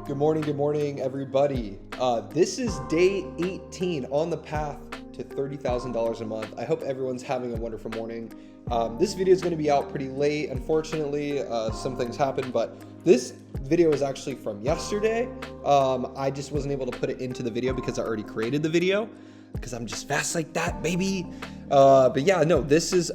Good morning, everybody. This is day 18 on the path to $30,000 a month. I hope everyone's having a wonderful morning. This video is going to be out pretty late. Unfortunately, some things happened, but this video is actually from yesterday. I just wasn't able to put it into the video because I already created the video because I'm just fast like that, baby. But yeah, no, this is 2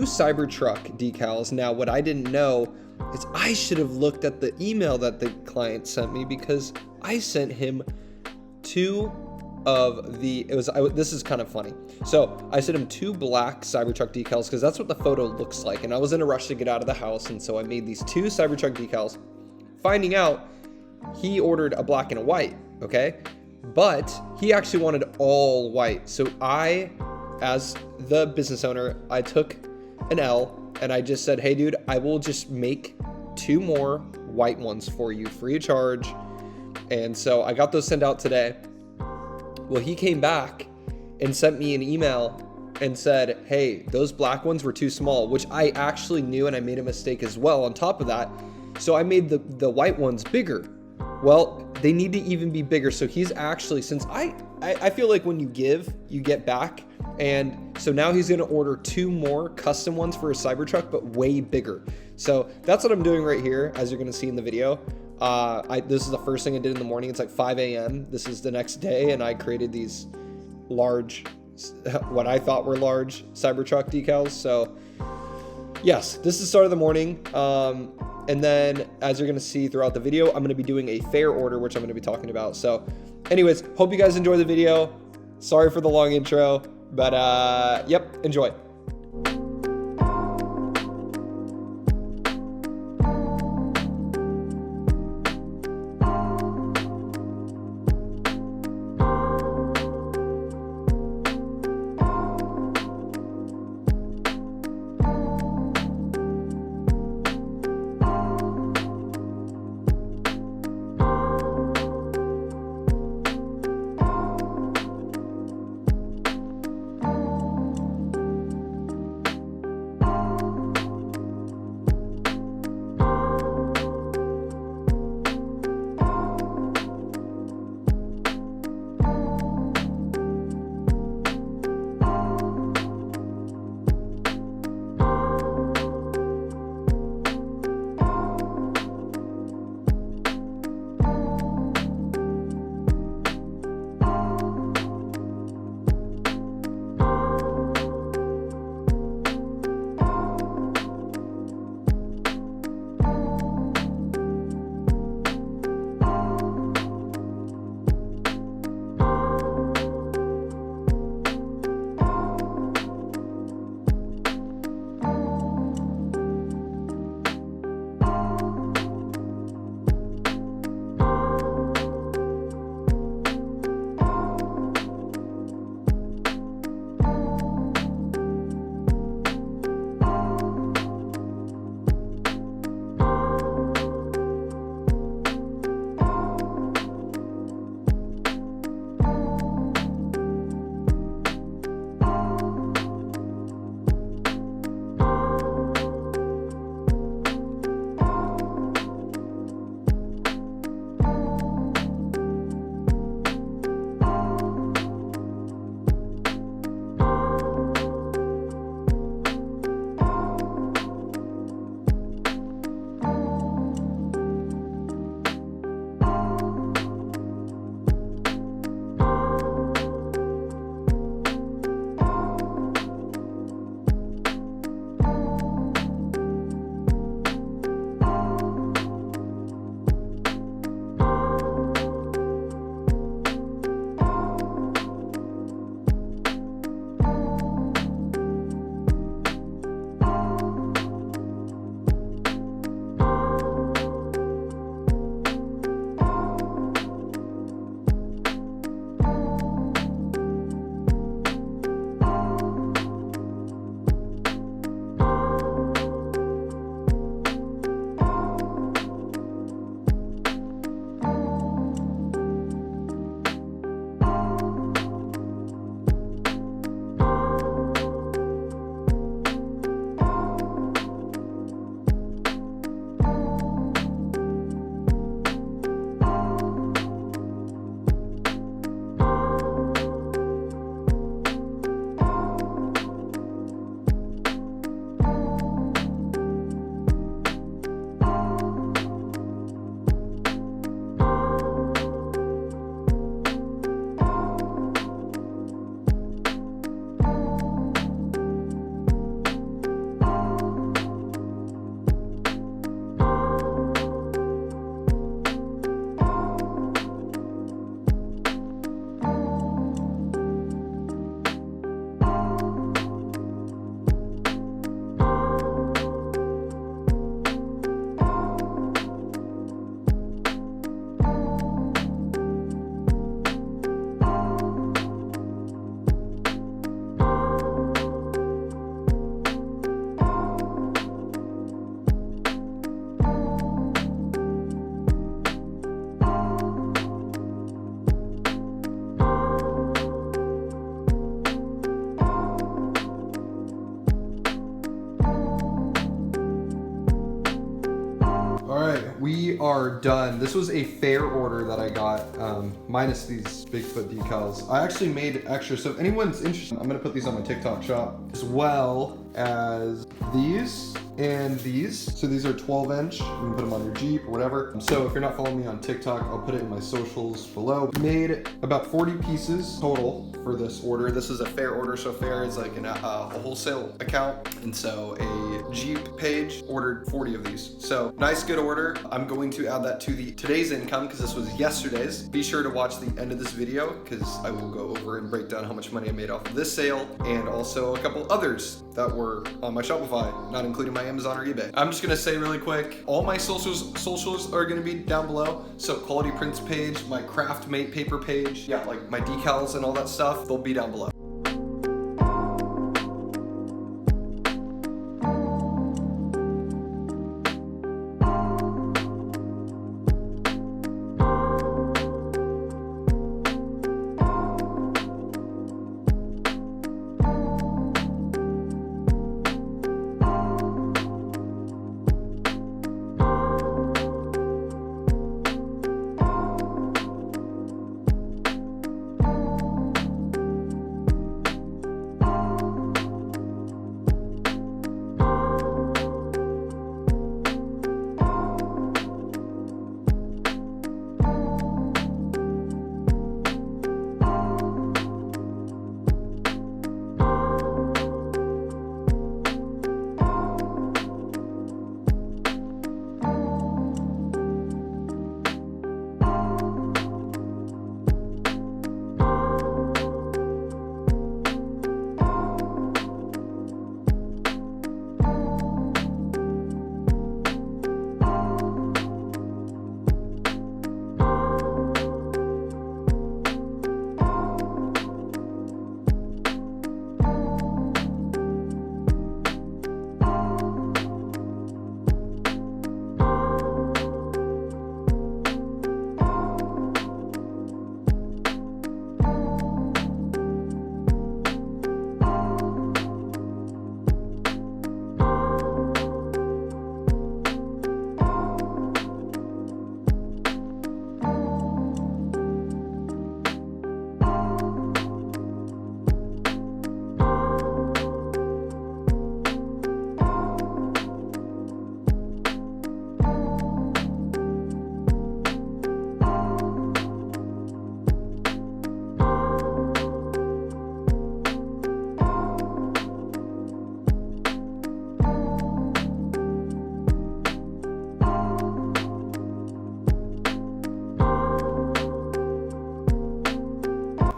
Cybertruck decals. Now, what I didn't know is I should have looked at the email that the client sent me because I sent him 2 of the, this is kind of funny. So I sent him 2 black Cybertruck decals because that's what the photo looks like. And I was in a rush to get out of the house. And so I made these 2 Cybertruck decals, finding out he ordered a black and a white, okay? But he actually wanted all white. So I, as the business owner, I took an L and I just said, hey dude, I will just make 2 more white ones for you free of charge. And so I got those sent out today. Well, he came back and sent me an email and said, hey, those black ones were too small, which I actually knew, and I made a mistake as well on top of that. So I made the white ones bigger. Well, they need to even be bigger. So he's actually, since I feel like when you give, you get back. And so now he's gonna order 2 more custom ones for a Cybertruck, but way bigger. So that's what I'm doing right here, as you're gonna see in the video. This is the first thing I did in the morning. It's like 5 a.m. This is the next day, and I created these large, what I thought were large Cybertruck decals. So yes, this is the start of the morning. And then as you're gonna see throughout the video, I'm gonna be doing a fair order, which I'm gonna be talking about. So anyways, hope you guys enjoy the video. Sorry for the long intro, but yep, enjoy. are done. This was a fair order that I got, minus these Bigfoot decals. I actually made extra, so if anyone's interested, I'm gonna put these on my TikTok shop, as well as these and these. So these are 12-inch. You can put them on your Jeep or whatever. So if you're not following me on TikTok, I'll put it in my socials below. Made about 40 pieces total for this order. This is a fair order, so fair is like a wholesale account. And so a Jeep page ordered 40 of these. So nice, good order. I'm going to add that to today's income because this was yesterday's. Be sure to watch the end of this video because I will go over and break down how much money I made off of this sale and also a couple others that were on my Shopify, not including my Amazon or eBay. I'm just gonna say really quick, all my socials are gonna be down below. So Quality Prints page, my Craft Mate paper page, yeah, like my decals and all that stuff, they'll be down below.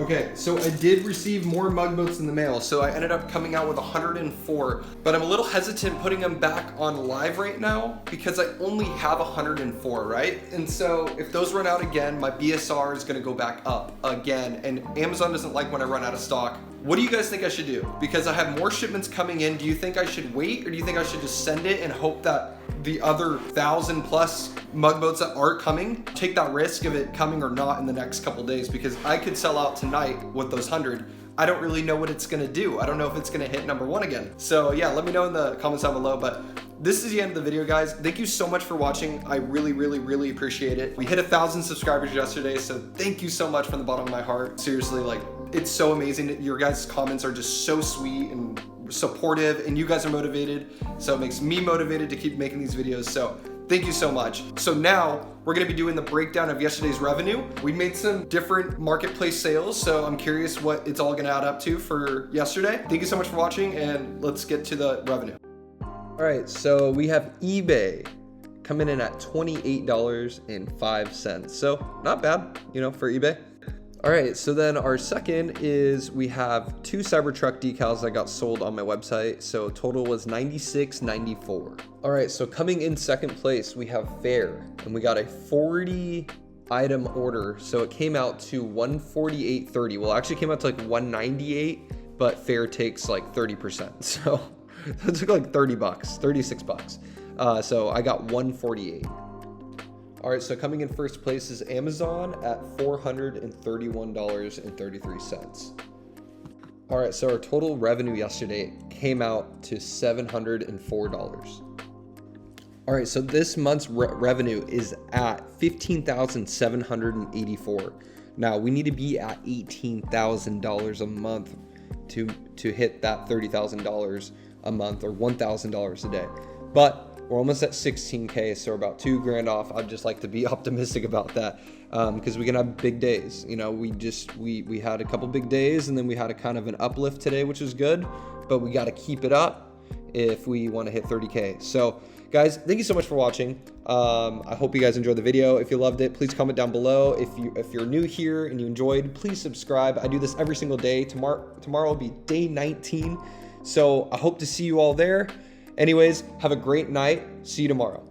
Okay, so I did receive more mug boats in the mail, so I ended up coming out with 104, but I'm a little hesitant putting them back on live right now because I only have 104, right? And so if those run out again, my BSR is gonna go back up again, and Amazon doesn't like when I run out of stock. What do you guys think I should do? Because I have more shipments coming in. Do you think I should wait, or do you think I should just send it and hope that the other 1,000+ mug boats that are coming, take that risk of it coming or not in the next couple days? Because I could sell out tonight with those 100. I don't really know what it's gonna do. I don't know if it's gonna hit #1 again. So yeah, let me know in the comments down below. But this is the end of the video, guys. Thank you so much for watching. I really, really, really appreciate it. We hit 1,000 subscribers yesterday, so thank you so much from the bottom of my heart. Seriously, like, it's so amazing. Your guys' comments are just so sweet and supportive, and you guys are motivated, so it makes me motivated to keep making these videos. So thank you so much. So now we're gonna be doing the breakdown of yesterday's revenue. We made some different marketplace sales, so I'm curious what it's all gonna add up to for yesterday. Thank you so much for watching, and let's get to the revenue. All right, so we have eBay coming in at $28.05. So not bad, you know, for eBay. All right, so then our second is we have 2 Cybertruck decals that got sold on my website. So total was $96.94. All right, so coming in second place, we have Fair, and we got a 40 item order. So it came out to $148.30. Well, it actually came out to like $198, but Fair takes like 30%. So it took like $30, $36. So I got $148. All right, so coming in first place is Amazon at $431.33. All right, so our total revenue yesterday came out to $704. All right, so this month's revenue is at 15,784. Now we need to be at $18,000 a month to hit that $30,000 a month, or $1,000 a day. But we're almost at 16K, so we're about $2,000 off. I'd just like to be optimistic about that, because we can have big days. You know, we had a couple big days, and then we had a kind of an uplift today, which is good, but we got to keep it up if we want to hit 30K. So guys, thank you so much for watching. I hope you guys enjoyed the video. If you loved it, please comment down below. If you're new here and you enjoyed, please subscribe. I do this every single day. Tomorrow will be day 19. So I hope to see you all there. Anyways, have a great night. See you tomorrow.